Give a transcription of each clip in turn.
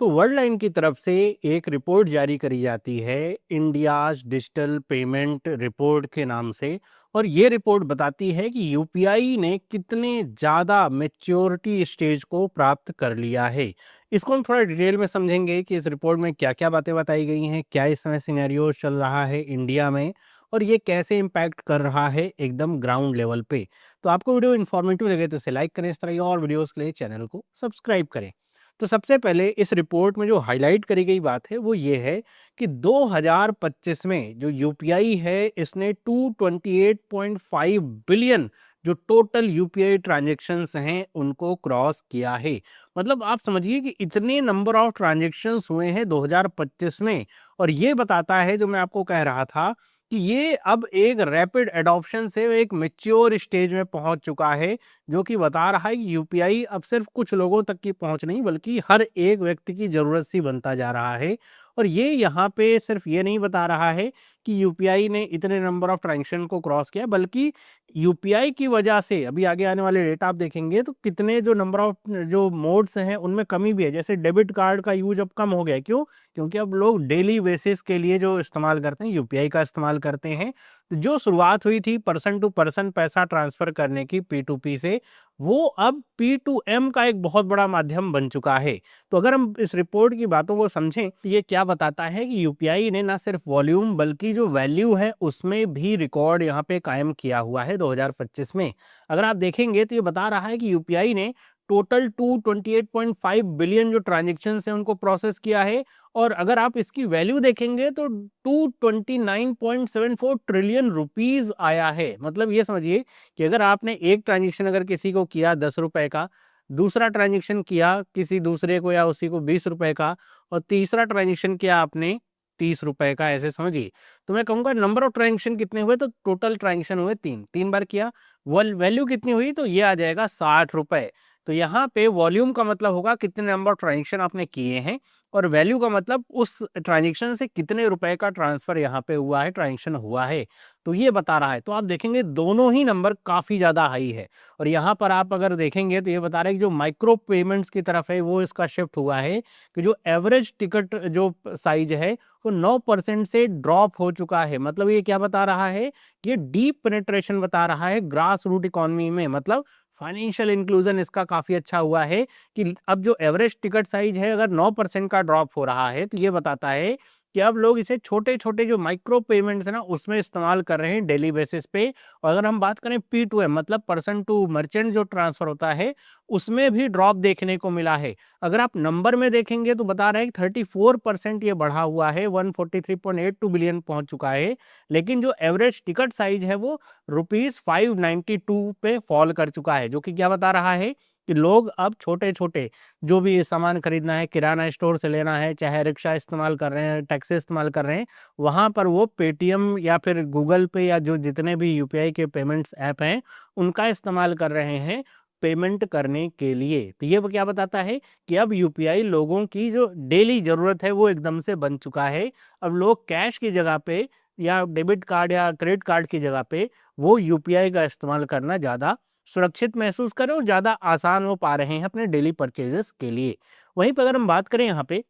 तो world line की तरफ से एक रिपोर्ट जारी करी जाती है इंडियाज डिजिटल पेमेंट रिपोर्ट के नाम से। और ये रिपोर्ट बताती है कि यूपीआई ने कितने ज़्यादा मैच्योरिटी स्टेज को प्राप्त कर लिया है। इसको हम थोड़ा डिटेल में समझेंगे कि इस रिपोर्ट में क्या क्या बातें बताई गई हैं, क्या इस समय सिनेरियो चल रहा है इंडिया में, और ये कैसे इम्पैक्ट कर रहा है एकदम ग्राउंड लेवल पे। तो आपको वीडियो इन्फॉर्मेटिव लगे तो इसे लाइक करें, इस तरह की और वीडियोस के लिए चैनल को सब्सक्राइब करें। तो सबसे पहले इस रिपोर्ट में जो हाईलाइट करी गई बात है वो ये है कि 2025 में जो यूपीआई है इसने 228.5 बिलियन जो टोटल यूपीआई ट्रांजैक्शंस हैं उनको क्रॉस किया है। मतलब आप समझिए कि इतने नंबर ऑफ ट्रांजैक्शंस हुए हैं 2025 में। और ये बताता है, जो मैं आपको कह रहा था, कि ये अब एक रैपिड एडॉप्शन से एक मैच्योर स्टेज में पहुंच चुका है, जो कि बता रहा है कि यूपीआई अब सिर्फ कुछ लोगों तक की पहुंच नहीं बल्कि हर एक व्यक्ति की ज़रूरत सी बनता जा रहा है। और ये यहाँ पे सिर्फ ये नहीं बता रहा है कि यूपीआई ने इतने नंबर ऑफ ट्रांजेक्शन को क्रॉस किया, बल्कि यूपीआई की वजह से अभी आगे आने वाले डेटा आप देखेंगे तो कितने जो नंबर ऑफ जो मोड्स हैं उनमें कमी भी है। जैसे डेबिट कार्ड का यूज अब कम हो गया है। क्यों? क्योंकि अब लोग डेली बेसिस के लिए जो इस्तेमाल करते हैं यूपीआई का इस्तेमाल करते हैं। तो जो शुरुआत हुई थी पर्सन टू पर्सन पैसा ट्रांसफर करने की पी टू पी से, वो अब P2M का एक बहुत बड़ा माध्यम बन चुका है। तो अगर हम इस रिपोर्ट की बातों को समझें तो ये क्या बताता है कि यूपीआई ने ना सिर्फ वॉल्यूम बल्कि जो वैल्यू है उसमें भी रिकॉर्ड यहाँ पे कायम किया हुआ है 2025 में। अगर आप देखेंगे तो ये बता रहा है कि यूपीआई ने टोटल 228.5 बिलियन जो ट्रांजेक्शन है उनको प्रोसेस किया है। और अगर आप इसकी वैल्यू देखेंगे तो 229.74 ट्रिलियन रुपीज आया है। मतलब ये समझिए कि अगर आपने एक ट्रांजेक्शन अगर किसी को किया 10 रुपए का, दूसरा ट्रांजेक्शन किया किसी दूसरे को या उसी को 20 रुपए का, और तीसरा ट्रांजेक्शन किया आपने 30 रुपए का, ऐसे समझिए। तो मैं कहूँगा नंबर ऑफ ट्रांजेक्शन कितने हुए, तो टोटल ट्रांजेक्शन हुए तीन, तीन बार किया। वैल्यू कितनी हुई, तो ये आ जाएगा 60 रुपए। तो यहाँ पे वॉल्यूम का मतलब होगा कितने नंबर ऑफ ट्रांजेक्शन आपने किए हैं, और वैल्यू का मतलब उस ट्रांजेक्शन से कितने रुपए का ट्रांसफर यहाँ पे हुआ है, ट्रांजेक्शन हुआ है। तो ये बता रहा है। तो आप देखेंगे दोनों ही नंबर काफ़ी ज़्यादा हाई है। और यहाँ पर आप अगर देखेंगे तो ये बता रहा है कि जो माइक्रो पेमेंट्स की तरफ है वो इसका शिफ्ट हुआ है, कि जो एवरेज टिकट जो साइज है वो 9% से ड्रॉप हो चुका है। मतलब ये क्या बता रहा है, ये डीप पेनिट्रेशन बता रहा है ग्रास रूट इकोनॉमी में। मतलब फाइनेंशियल इंक्लूजन इसका काफ़ी अच्छा हुआ है कि अब जो एवरेज टिकट साइज है अगर 9% का ड्रॉप हो रहा है, तो ये बताता है कि अब लोग इसे छोटे छोटे जो माइक्रो पेमेंट्स है ना उसमें इस्तेमाल कर रहे हैं डेली बेसिस पे। और अगर हम बात करें P2M मतलब पर्सन टू मर्चेंट जो ट्रांसफर होता है, उसमें भी ड्रॉप देखने को मिला है। अगर आप नंबर में देखेंगे तो बता रहे हैं कि 34% ये बढ़ा हुआ है, 143.82 बिलियन पहुंच चुका है। लेकिन जो एवरेज टिकट साइज है वो ₹592 पे फॉल कर चुका है, जो कि क्या बता रहा है कि लोग अब छोटे छोटे जो भी सामान खरीदना है, किराना स्टोर से लेना है, चाहे रिक्शा इस्तेमाल कर रहे हैं, टैक्सी इस्तेमाल कर रहे हैं, वहाँ पर वो पेटीएम या फिर गूगल पे या जो जितने भी यूपीआई के पेमेंट्स ऐप हैं उनका इस्तेमाल कर रहे हैं पेमेंट करने के लिए। तो ये क्या बताता है कि अब यूपीआई लोगों की जो डेली ज़रूरत है वो एकदम से बन चुका है। अब लोग कैश की जगह पे या डेबिट कार्ड या क्रेडिट कार्ड की जगह पे वो यूपीआई का इस्तेमाल करना ज़्यादा सुरक्षित महसूस करें और ज़्यादा आसान वो पा रहे हैं अपने डेली परचेजेस के लिए। वहीं पर अगर हम बात करें यहाँ पे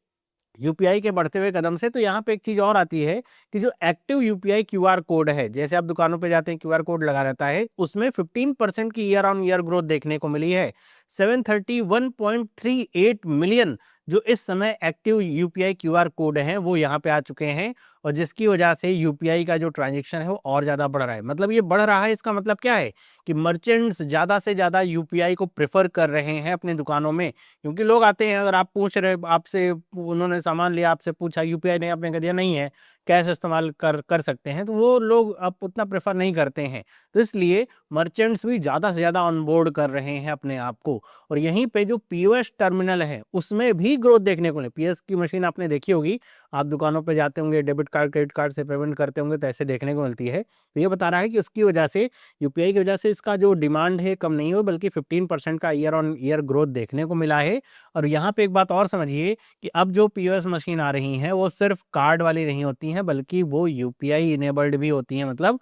यूपीआई के बढ़ते हुए कदम से, तो यहाँ पे एक चीज़ और आती है कि जो एक्टिव यूपीआई क्यूआर कोड है, जैसे आप दुकानों पे जाते हैं क्यूआर कोड लगा रहता है, उसमें 15% की ईयर ऑन ईयर ग्रोथ देखने को मिली है। 731.38 मिलियन जो इस समय एक्टिव यूपीआई क्यूआर कोड हैं वो यहाँ पे आ चुके हैं, और जिसकी वजह से यूपीआई का जो ट्रांजैक्शन है वो और ज़्यादा बढ़ रहा है। मतलब ये बढ़ रहा है, इसका मतलब क्या है कि मर्चेंट्स ज़्यादा से ज़्यादा यूपीआई को प्रेफर कर रहे हैं अपनी दुकानों में। क्योंकि लोग आते हैं, अगर आप पूछ रहे आपसे, उन्होंने सामान लिया, आपसे पूछा यूपीआई नहीं, आपने कह दिया नहीं है, कैश इस्तेमाल कर सकते हैं, तो वो लोग अब उतना प्रेफर नहीं करते हैं। तो इसलिए मर्चेंट्स भी ज़्यादा से ज़्यादा ऑन बोर्ड कर रहे हैं अपने आप को। और यहीं पे जो पीओएस टर्मिनल है उसमें भी ग्रोथ देखने को मिले। पीओएस की मशीन आपने देखी होगी, आप दुकानों पे जाते होंगे, डेबिट कार्ड क्रेडिट कार्ड से पेमेंट करते होंगे, तो ऐसे देखने को मिलती है। तो ये बता रहा है कि उसकी वजह से, यूपीआई की वजह से इसका जो डिमांड है कम नहीं हो, बल्कि 15% का ईयर ऑन ईयर ग्रोथ देखने को मिला है। और यहाँ पे एक बात और समझिए कि अब जो पीओएस मशीन आ रही हैं वो सिर्फ कार्ड वाली नहीं होती हैं, बल्कि वो यूपीआई इनेबल्ड भी होती हैं। मतलब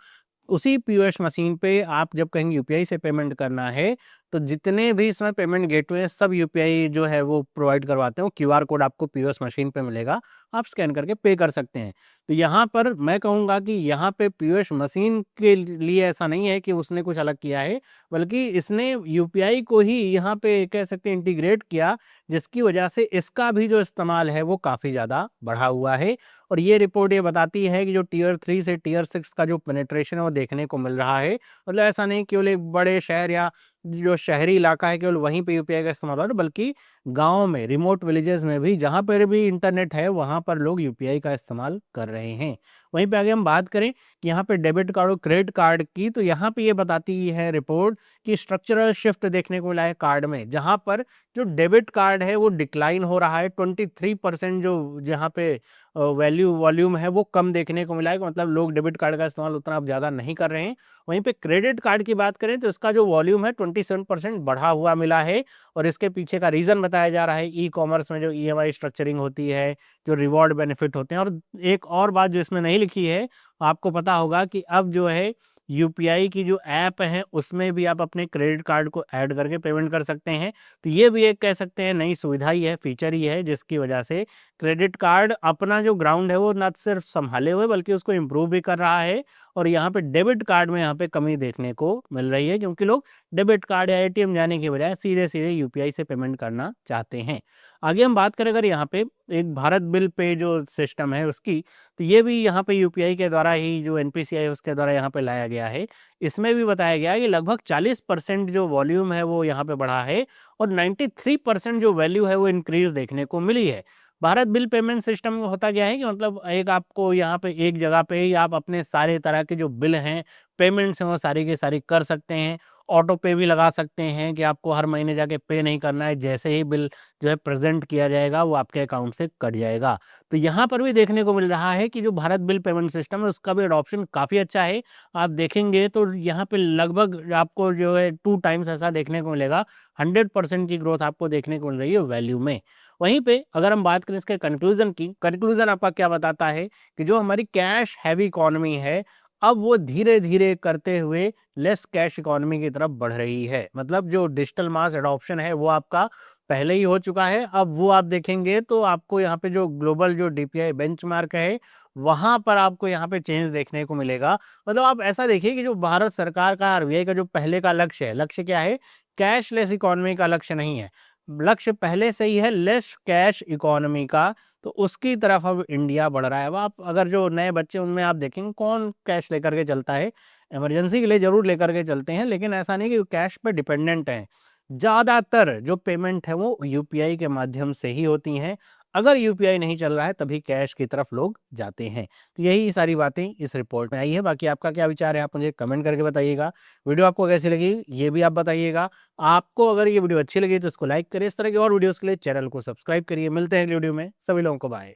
उसी पीओएस मशीन पे आप जब कहेंगे यूपीआई से पेमेंट करना है, तो जितने भी इसमें पेमेंट गेटवे हैं सब यूपीआई जो है वो प्रोवाइड करवाते हैं। क्यूआर कोड आपको पीओएस मशीन पे मिलेगा, आप स्कैन करके पे कर सकते हैं। तो यहाँ पर मैं कहूँगा कि यहाँ पे पीओएस मशीन के लिए ऐसा नहीं है कि उसने कुछ अलग किया है, बल्कि इसने यूपीआई को ही यहाँ पे कह सकते हैं इंटीग्रेट किया, जिसकी वजह से इसका भी जो इस्तेमाल है वो काफ़ी ज़्यादा बढ़ा हुआ है। और ये रिपोर्ट ये बताती है कि जो टियर 3 से टियर 6 का जो पेनिट्रेशन है वो देखने को मिल रहा है। मतलब ऐसा नहीं केवल एक बड़े शहर या जो शहरी इलाका है केवल वहीं पे यूपीआई का इस्तेमाल हो रहा है, बल्कि गाँव में, रिमोट विलेजेस में भी जहाँ पर भी इंटरनेट है वहाँ पर लोग यूपीआई का इस्तेमाल कर रहे हैं। वहीं पे आगे हम बात करें कि यहाँ पे डेबिट कार्ड और क्रेडिट कार्ड की, तो यहाँ पे ये बताती है रिपोर्ट कि स्ट्रक्चरल शिफ्ट देखने को मिला है कार्ड में, जहाँ पर जो डेबिट कार्ड है वो डिक्लाइन हो रहा है। 23% जो जहाँ पे वॉल्यूम है वो कम देखने को मिला है, मतलब लोग डेबिट कार्ड का इस्तेमाल उतना अब ज़्यादा नहीं कर रहे हैं। वहीं पे क्रेडिट कार्ड की बात करें तो इसका जो वॉल्यूम है 27% बढ़ा हुआ मिला है। और इसके पीछे का रीज़न बताया जा रहा है ई कॉमर्स में जो ईएमआई स्ट्रक्चरिंग होती है, जो रिवॉर्ड बेनिफिट होते हैं। और एक और बात जो इसमें नहीं लिखी है, आपको पता होगा कि अब जो है यूपीआई की जो ऐप है उसमें भी आप अपने क्रेडिट कार्ड को ऐड करके पेमेंट कर सकते हैं। तो ये भी एक कह सकते हैं नई सुविधा ही है, फीचर ही है, जिसकी वजह से क्रेडिट कार्ड अपना जो ग्राउंड है वो ना सिर्फ संभाले हुए बल्कि उसको इम्प्रूव भी कर रहा है। और यहाँ पे डेबिट कार्ड में यहाँ पे कमी देखने को मिल रही है, क्योंकि लोग डेबिट कार्ड या एटीएम जाने की बजाय सीधे सीधे यूपीआई से पेमेंट करना चाहते हैं। आगे हम बात करें अगर यहाँ पे एक भारत बिल पे जो सिस्टम है उसकी, तो ये भी यहाँ पे यूपीआई के द्वारा ही जो एनपीसीआई है उसके द्वारा यहाँ पे लाया गया है। इसमें भी बताया गया है कि लगभग 40% जो वॉल्यूम है वो यहाँ पे बढ़ा है और 93% जो वैल्यू है वो इंक्रीज देखने को मिली है। भारत बिल पेमेंट सिस्टम में होता क्या है कि मतलब एक आपको यहाँ पे एक जगह पे ही आप अपने सारे तरह के जो बिल हैं, पेमेंट्स हैं, वो सारी की सारी कर सकते हैं। ऑटो पे भी लगा सकते हैं कि आपको हर महीने जाके पे नहीं करना है, जैसे ही बिल जो है प्रेजेंट किया जाएगा वो आपके अकाउंट से कट जाएगा। तो यहाँ पर भी देखने को मिल रहा है कि जो भारत बिल पेमेंट सिस्टम है उसका भी अडॉप्शन काफ़ी अच्छा है। आप देखेंगे तो यहाँ पे लगभग आपको जो है 2 टाइम्स ऐसा देखने को मिलेगा, 100% की ग्रोथ आपको देखने को मिल रही है वैल्यू में। वहीं पे अगर हम बात करें इसके कंक्लूजन की, कंक्लूजन आपका क्या बताता है कि जो हमारी कैश हैवी इकोनॉमी है अब वो धीरे धीरे करते हुए लेस कैश इकोनॉमी की तरफ बढ़ रही है। मतलब जो डिजिटल मास एडॉप्शन है वो आपका पहले ही हो चुका है, अब वो आप देखेंगे तो आपको यहाँ पे जो ग्लोबल जो डीपीआई बेंचमार्क है वहां पर आपको यहाँ पे चेंज देखने को मिलेगा। मतलब आप ऐसा देखिए कि जो भारत सरकार का आरबीआई का जो पहले का लक्ष्य है, लक्ष्य क्या है, कैशलेस इकोनॉमी का लक्ष्य नहीं है, लक्ष्य पहले से ही है लेस कैश इकोनॉमी का। तो उसकी तरफ अब इंडिया बढ़ रहा है। अब आप अगर जो नए बच्चे उनमें आप देखेंगे कौन कैश लेकर के चलता है, इमरजेंसी के लिए जरूर लेकर के चलते हैं, लेकिन ऐसा नहीं कि कैश पे डिपेंडेंट हैं। ज़्यादातर जो पेमेंट है वो यूपीआई के माध्यम से ही होती हैं। अगर यूपीआई नहीं चल रहा है तभी कैश की तरफ लोग जाते हैं। तो यही सारी बातें इस रिपोर्ट में आई है। बाकी आपका क्या विचार है आप मुझे कमेंट करके बताइएगा। वीडियो आपको कैसी लगी ये भी आप बताइएगा। आपको अगर ये वीडियो अच्छी लगी तो इसको लाइक करिए। इस तरह की और वीडियोस के लिए चैनल को सब्सक्राइब करिए। मिलते हैं अगली वीडियो में, सभी लोगों को बाय।